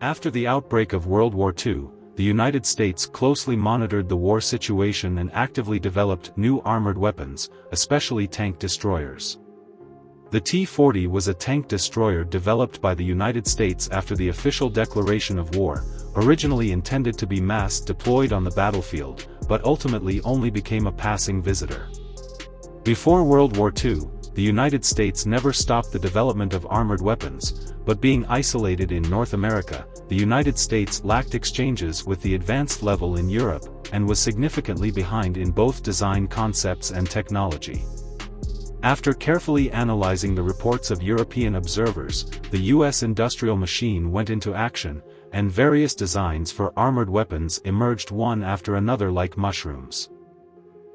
After the outbreak of World War II, the United States closely monitored the war situation and actively developed new armored weapons, especially tank destroyers. The T-40 was a tank destroyer developed by the United States after the official declaration of war, originally intended to be mass deployed on the battlefield, but ultimately only became a passing visitor. Before World War II, the United States never stopped the development of armored weapons, but being isolated in North America, the United States lacked exchanges with the advanced level in Europe, and was significantly behind in both design concepts and technology. After carefully analyzing the reports of European observers, the U.S. industrial machine went into action, and various designs for armored weapons emerged one after another like mushrooms.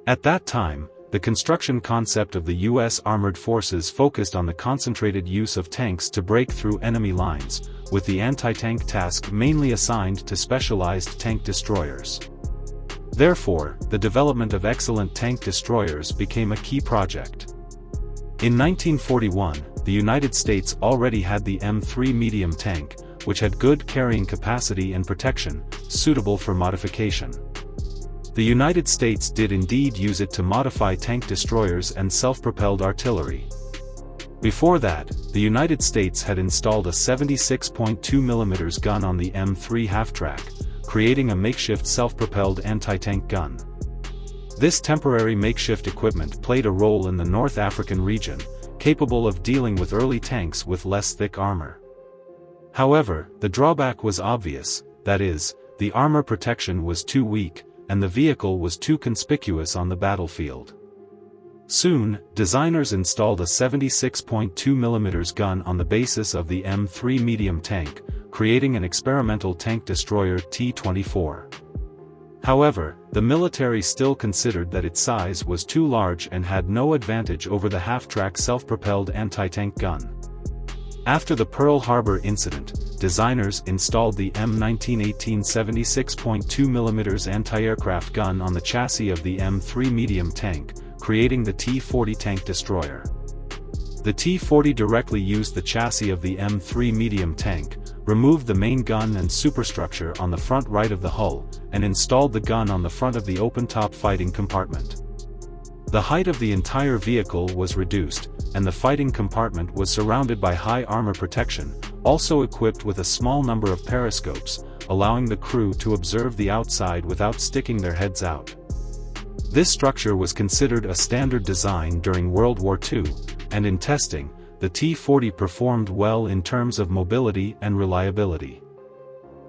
At that time, the construction concept of the U.S. armored forces focused on the concentrated use of tanks to break through enemy lines, with the anti-tank task mainly assigned to specialized tank destroyers. Therefore, the development of excellent tank destroyers became a key project. In 1941, the United States already had the M3 medium tank, which had good carrying capacity and protection, suitable for modification. The United States did indeed use it to modify tank destroyers and self-propelled artillery. Before that, the United States had installed a 76.2 mm gun on the M3 half-track, creating a makeshift self-propelled anti-tank gun. This temporary makeshift equipment played a role in the North African region, capable of dealing with early tanks with less thick armor. However, the drawback was obvious, that is, the armor protection was too weak, and the vehicle was too conspicuous on the battlefield. Soon, designers installed a 76.2 mm gun on the basis of the M3 medium tank, creating an experimental tank destroyer T-24. However, the military still considered that its size was too large and had no advantage over the half-track self-propelled anti-tank gun. After the Pearl Harbor incident, designers installed the M1918 76.2 mm anti-aircraft gun on the chassis of the M3 medium tank, creating the T-40 tank destroyer. The T-40 directly used the chassis of the M3 medium tank, removed the main gun and superstructure on the front right of the hull, and installed the gun on the front of the open-top fighting compartment. The height of the entire vehicle was reduced, and the fighting compartment was surrounded by high armor protection, also equipped with a small number of periscopes, allowing the crew to observe the outside without sticking their heads out. This structure was considered a standard design during World War II, and in testing, the T-40 performed well in terms of mobility and reliability.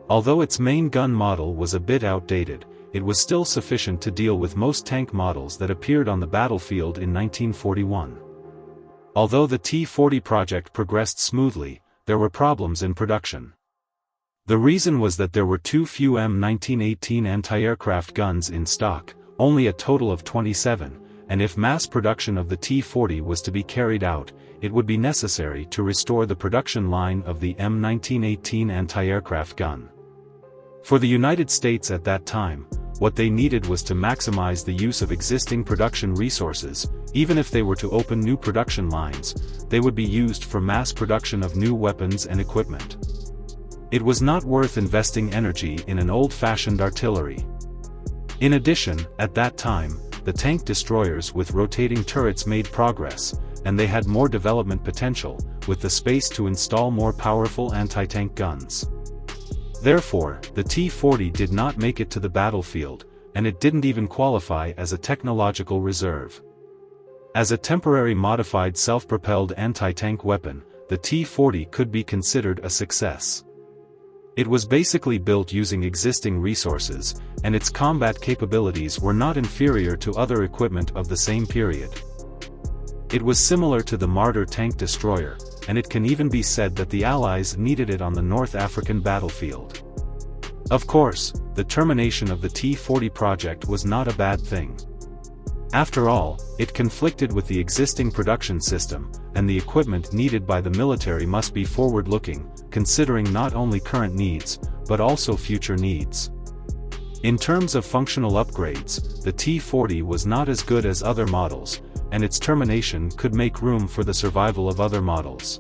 Although its main gun model was a bit outdated, it was still sufficient to deal with most tank models that appeared on the battlefield in 1941. Although the T-40 project progressed smoothly, there were problems in production. The reason was that there were too few M1918 anti-aircraft guns in stock, only a total of 27, and if mass production of the T-40 was to be carried out, it would be necessary to restore the production line of the M1918 anti-aircraft gun. For the United States at that time, what they needed was to maximize the use of existing production resources. Even if they were to open new production lines, they would be used for mass production of new weapons and equipment. It was not worth investing energy in an old-fashioned artillery. In addition, at that time, the tank destroyers with rotating turrets made progress, and they had more development potential, with the space to install more powerful anti-tank guns. Therefore, the T-40 did not make it to the battlefield, and it didn't even qualify as a technological reserve. As a temporary modified self-propelled anti-tank weapon, the T-40 could be considered a success. It was basically built using existing resources, and its combat capabilities were not inferior to other equipment of the same period. It was similar to the Marder tank destroyer, and it can even be said that the Allies needed it on the North African battlefield. Of course, the termination of the T-40 project was not a bad thing. After all, it conflicted with the existing production system, and the equipment needed by the military must be forward-looking, considering not only current needs, but also future needs. In terms of functional upgrades, the T-40 was not as good as other models, and its termination could make room for the survival of other models.